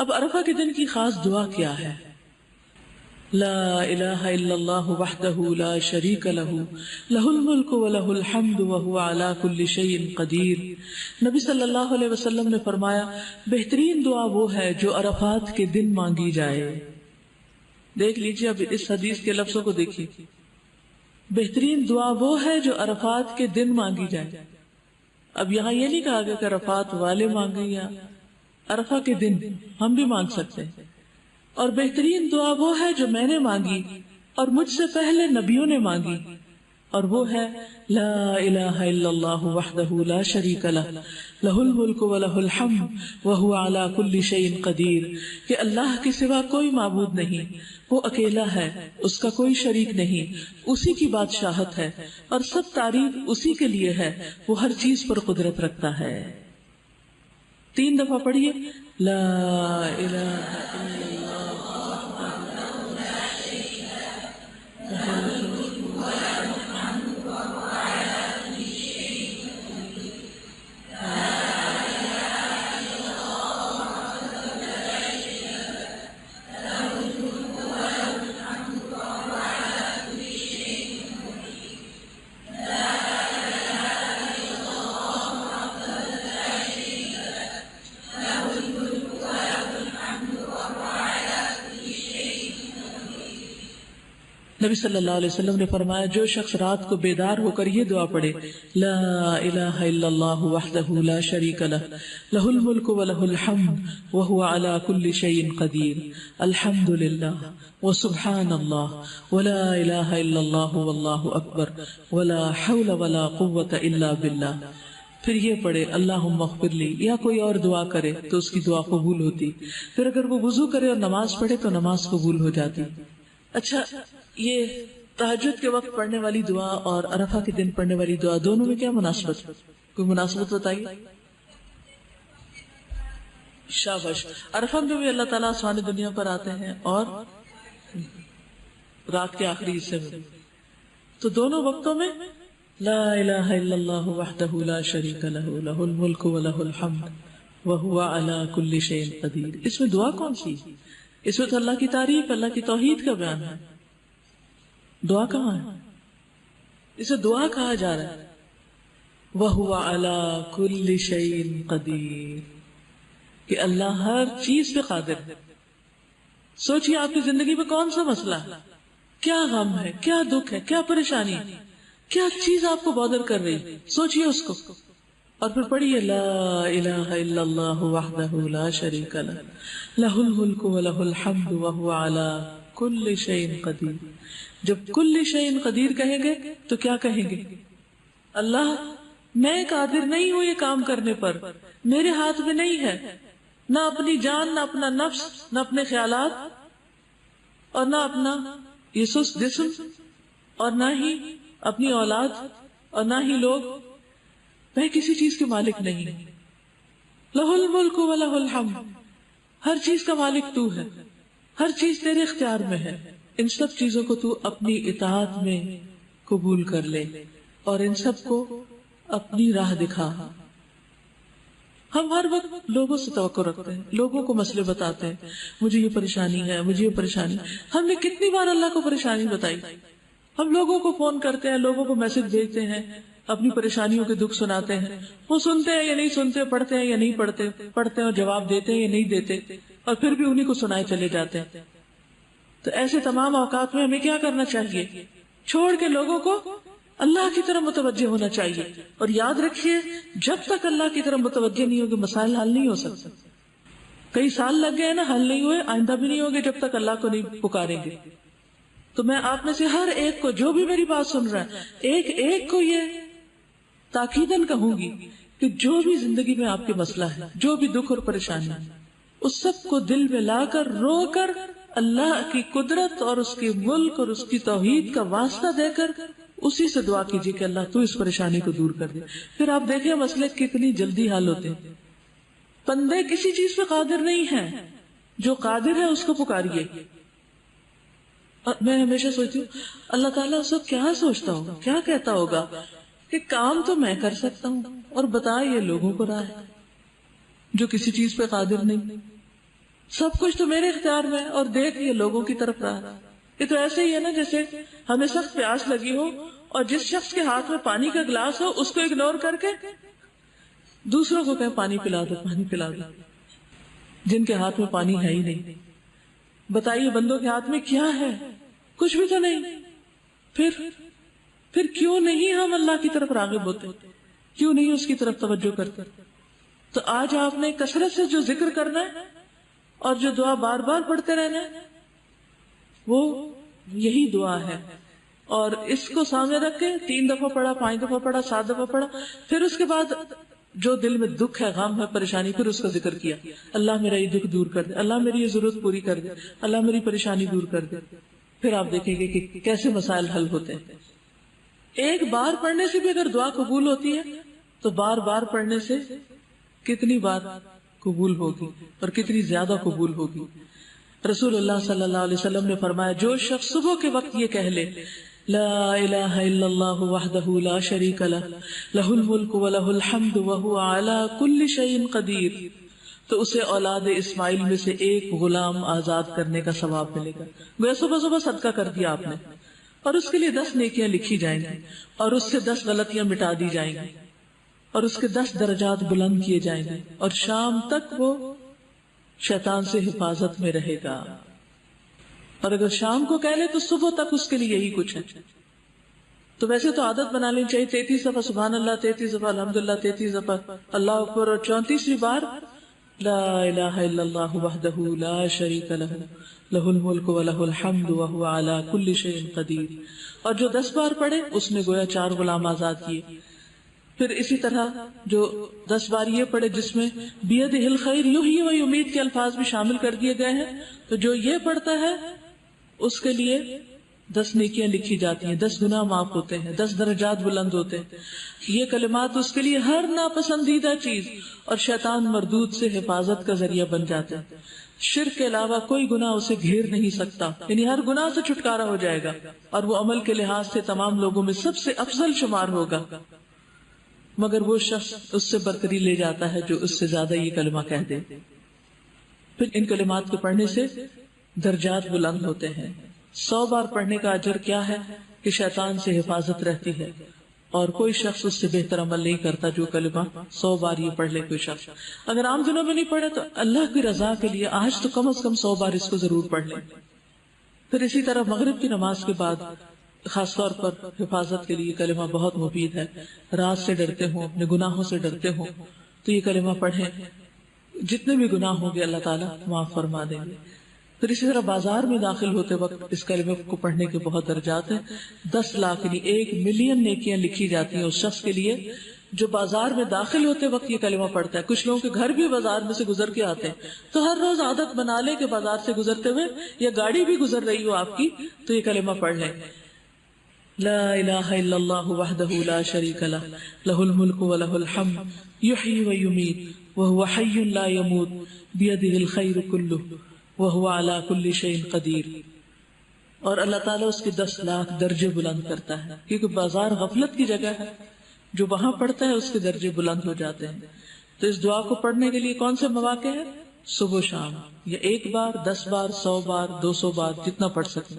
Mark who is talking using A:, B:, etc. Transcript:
A: اب عرفہ کے دن کی خاص دعا کیا ہے؟ لا الہ الا اللہ وحدہ لا شریک لہ لہ الملک ولہ الحمد وہو علی کل شیء قدیر۔ نبی صلی اللہ علیہ وسلم نے فرمایا بہترین دعا وہ ہے جو عرفات کے دن مانگی جائے۔ دیکھ لیجیے اب اس حدیث کے لفظوں کو دیکھیے، بہترین دعا وہ ہے جو عرفات کے دن مانگی جائے۔ اب یہاں یہ نہیں کہا گیا کہ عرفات والے مانگیں، یا عرفہ کے دن ہم بھی مانگ سکتے ہیں۔ اور بہترین دعا وہ ہے جو میں نے مانگی اور مجھ سے پہلے نبیوں نے مانگی، اور وہ ہے لا الہ الا اللہ وحدہ لا شریک لہ لہ الملک ولہ الحمد وہو علی کل شیء قدیر، کہ اللہ کے سوا کوئی معبود نہیں، وہ اکیلا ہے، اس کا کوئی شریک نہیں، اسی کی بادشاہت ہے اور سب تعریف اسی کے لیے ہے، وہ ہر چیز پر قدرت رکھتا ہے۔ 3 دفعہ پڑھیے لا الہ الا اللہ نبی صلی اللہ علیہ وسلم نے فرمایا جو شخص رات کو بیدار ہو کر یہ دعا پڑھے لا الہ الا اللہ وحدہ لا شریک لہ لہ الملک ولہ الحمد وہو علی کل شیء قدیر الحمد للہ وسبحان اللہ ولا الہ الا اللہ واللہ اکبر ولا حول ولا قوة الا باللہ، پھر یہ پڑھے اللہم اغفر لی، یا کوئی اور دعا کرے تو اس کی دعا قبول ہوتی، پھر اگر وہ وضو کرے اور نماز پڑھے تو نماز قبول ہو جاتی۔ اچھا، یہ تہجد کے وقت پڑھنے والی دعا اور عرفہ کے دن پڑھنے والی دعا دونوں میں کیا مناسبت ہے؟ کوئی مناسبت بتائیے۔ شاباش۔ عرفہ میں بھی اللہ تعالیٰ آسمان دنیا پر آتے ہیں اور رات کے آخری حصے میں، تو دونوں وقتوں میں لا الہ الا اللہ وحدہ لا شریک لہ لہ الملک ولہ الحمد وہو علی کل شیء قدیر۔ اس میں دعا کون سی؟ اس میں تو اللہ کی تعریف، اللہ کی توحید کا بیان ہے۔ دعا کہاں ہے؟ اسے دعا کہا جا رہا ہے وَهُوَ عَلَى كُلِّ شَيْءٍ قَدِيرٌ، کہ اللہ ہر چیز پہ قادر ہے۔ سوچئے آپ کی زندگی میں کون سا مسئلہ ہے، کیا غم ہے، کیا دکھ ہے، کیا پریشانی، کیا چیز آپ کو بادر کر رہی، سوچئے اس کو، اور پھر پڑھیے لا الہ الا اللہ وحدہ لا شریک لہ لہ الملک ولہ الحمد وہو علی کل شیء قدیر۔ جب کل شیء قدیر کہیں گے تو کیا کہیں گے؟ اللہ میں قادر نہیں ہوں یہ کام کرنے پر، میرے ہاتھ میں نہیں ہے، نہ اپنی جان، نہ اپنا نفس، نہ اپنے خیالات، اور نہ اپنا یہ سست جسم، اور نہ ہی اپنی اولاد، اور نہ ہی لوگ، میں کسی چیز کے مالک نہیں۔ لہ الملک ولہ الحمد، ہر چیز کا مالک تو ہے، ہر چیز تیرے اختیار میں ہے، ان سب چیزوں کو تو اپنی اطاعت میں قبول کر لے اور ان سب کو اپنی راہ دکھا۔ ہم ہر وقت لوگوں سے توقع رکھتے ہیں، لوگوں کو مسئلے بتاتے ہیں، مجھے یہ پریشانی ہے، مجھے یہ پریشانی۔ ہم نے کتنی بار اللہ کو پریشانی بتائی؟ ہم لوگوں کو فون کرتے ہیں، لوگوں کو میسج بھیجتے ہیں، اپنی پریشانیوں کے دکھ سناتے ہیں، وہ سنتے ہیں یا نہیں سنتے، پڑھتے ہیں یا نہیں پڑھتے، پڑھتے ہیں اور جواب دیتے ہیں یا نہیں دیتے، اور پھر بھی انہیں کو سنائے چلے جاتے ہیں۔ تو ایسے تمام اوقات میں ہمیں کیا کرنا چاہیے؟ چھوڑ کے لوگوں کو اللہ کی طرف متوجہ ہونا چاہیے، اور یاد رکھیے جب تک اللہ کی طرف متوجہ نہیں ہوگے مسائل حل نہیں ہو سکتے۔ کئی سال لگ گئے نا، حل نہیں ہوئے، آئندہ بھی نہیں ہوگے جب تک اللہ کو نہیں پکاریں گے۔ تو میں آپ میں سے ہر ایک کو، جو بھی میری بات سن رہا ہے، ایک ایک کو یہ تاکیداً کہوں گی کہ جو بھی زندگی میں آپ کے مسئلہ ہے، جو بھی دکھ اور پریشانی ہے، اس سب کو دل میں لا کر، رو کر، اللہ کی قدرت اور اس کے ملک اور اس کی توحید کا واسطہ دے کر اسی سے دعا کیجیے کہ اللہ تو اس پریشانی کو دور کر دے۔ پھر آپ دیکھیں مسئلے کتنی جلدی حل ہوتے ہیں۔ بندے کسی چیز پہ قادر نہیں ہیں، جو قادر ہے اس کو پکاریے۔ اور میں ہمیشہ سوچتی ہوں اللہ تعالیٰ اس وقت کیا سوچتا ہوگا، کیا کہتا ہوگا کہ کام تو میں کر سکتا ہوں اور بتا یہ لوگوں کو راہ ہے جو کسی چیز پہ قادر نہیں۔ سب کچھ تو میرے اختیار میں ہے، اور دیکھ یہ لوگوں کی طرف رہا۔ یہ تو ایسے ہی ہے نا جیسے ہمیں سخت پیاس لگی ہو اور جس شخص کے ہاتھ میں پانی کا گلاس ہو اس کو اگنور کر کے دوسروں کو کہیں پانی پلا دو، پانی پلا دو، جن کے ہاتھ میں پانی ہے ہی نہیں۔ بتائیے بندوں کے ہاتھ میں کیا ہے؟ کچھ بھی تو نہیں۔ پھر کیوں نہیں ہم اللہ کی طرف راغب ہوتے؟ کیوں نہیں اس کی طرف توجہ کرتے؟ تو آج آپ نے کثرت سے جو ذکر کرنا ہے اور جو دعا بار بار پڑھتے رہنا ہے وہ یہی دعا ہے، اور اس کو سامنے رکھ کے 3 دفعہ پڑھا، 5 دفعہ پڑھا، 7 دفعہ پڑھا، پھر اس کے بعد جو دل میں دکھ ہے، غم ہے، پریشانی، پھر اس کا ذکر کیا، اللہ میرا یہ دکھ دور کر دے، اللہ میری یہ ضرورت پوری کر دے، اللہ میری پریشانی دور کر دے۔ پھر آپ دیکھیں گے کہ کیسے مسائل حل ہوتے ہیں۔ ایک بار پڑھنے سے بھی اگر دعا قبول ہوتی ہے تو بار بار پڑھنے سے کتنی بار قبول ہوگی اور کتنی زیادہ قبول ہوگی۔ رسول اللہ صلی اللہ علیہ وسلم نے فرمایا، جو شخص صبح کے وقت یہ کہہ لے لا الہ الا اللہ وحدہ لا شریک لہ لہ الملک ولہ الحمد وہو علی کل شیء قدیر، تو اسے اولاد اسماعیل میں سے ایک غلام آزاد کرنے کا ثواب ملے گا۔ گویا صبح صبح صدقہ کر دیا آپ نے، اور اس کے لیے 10 نیکیاں لکھی جائیں گی، اور اس سے 10 غلطیاں مٹا دی جائیں گی، اور اس کے 10 درجات بلند کیے جائیں گے، اور شام تک وہ شیطان سے حفاظت میں رہے گا۔ اور اگر شام کو کہہ لے تو صبح تک اس کے لیے یہی کچھ ہے۔ تو ویسے تو عادت بنا لینی چاہیے 33 دفعہ سبحان اللہ، 33 دفعہ الحمدللہ، 33 دفعہ اللہ اکبر، اور 34ویں بار لا الہ الا اللہ وحدہ لا شریک لہ لہ الملک ولہ الحمد وہو علی کل شیء قدیر۔ اور جو 10 بار پڑھے اس نے گویا 4 غلام آزاد کیے۔ پھر اسی طرح جو 10 بار یہ پڑھے جس میں بیدہ الخیر یحیی و یمیت کے الفاظ بھی شامل کر دیے گئے ہیں، تو جو یہ پڑھتا ہے اس کے لیے 10 نیکیاں لکھی جاتی ہیں، 10 گناہ معاف ہوتے ہیں، 10 درجات بلند ہوتے ہیں۔ یہ کلمات اس کے لیے ہر ناپسندیدہ چیز اور شیطان مردود سے حفاظت کا ذریعہ بن جاتے ہیں۔ شرک کے علاوہ کوئی گناہ اسے گھیر نہیں سکتا، یعنی ہر گناہ سے چھٹکارا ہو جائے گا، اور وہ عمل کے لحاظ سے تمام لوگوں میں سب سے افضل شمار ہوگا۔ مگر وہ شخص اس سے برتری لے جاتا ہے جو اس سے زیادہ یہ کلمہ کہہ دے۔ پھر ان کلمات کو پڑھنے سے درجات بلند ہوتے ہیں۔ 100 بار پڑھنے کا اجر کیا ہے کہ شیطان سے حفاظت رہتی ہے، اور کوئی شخص اس سے بہتر عمل نہیں کرتا جو کلمہ 100 بار یہ پڑھ لے کوئی شخص۔ اگر عام دنوں میں نہیں پڑھے تو اللہ کی رضا کے لیے آج تو کم از کم 100 بار اس کو ضرور پڑھ لیں۔ پھر اسی طرح مغرب کی نماز کے بعد خاص طور پر حفاظت کے لیے کلمہ بہت مفید ہے۔ رات سے ڈرتے ہوں، اپنے گناہوں سے ڈرتے ہوں تو یہ کلمہ پڑھیں، جتنے بھی گناہ ہوں گے اللہ تعالیٰ معاف فرما دیں گے۔ پھر اسی طرح بازار میں داخل ہوتے وقت اس کلمے کو پڑھنے کے بہت درجات ہیں۔ 10 لاکھ یعنی 1 ملین نیکیاں لکھی جاتی ہیں اس شخص کے لیے جو بازار میں داخل ہوتے وقت یہ کلمہ پڑھتا ہے۔ کچھ لوگوں کے گھر بھی بازار میں سے گزر کے آتے ہیں، تو ہر روز عادت بنا لے کہ بازار سے گزرتے ہوئے یا گاڑی بھی گزر رہی ہو آپ کی تو یہ کلمہ پڑھ لیں، لا الہ الا اللہ وحدہ لا شریک لہ لہ الملک ولہ الحمد یحیی و یمیت وہو حی لا یموت بیدہ الخیر کلہ وہو علی کل شیء قدیر۔ اور اللہ تعالیٰ اس کے 10 لاکھ درجے بلند کرتا ہے، کیونکہ بازار غفلت کی جگہ ہے، جو وہاں پڑھتا ہے اس کے درجے بلند ہو جاتے ہیں۔ تو اس دعا کو پڑھنے کے لیے کون سے مواقع ہیں؟ صبح و شام، یا 1 بار، 10 بار، 100 بار، 200 بار، جتنا پڑھ سکیں۔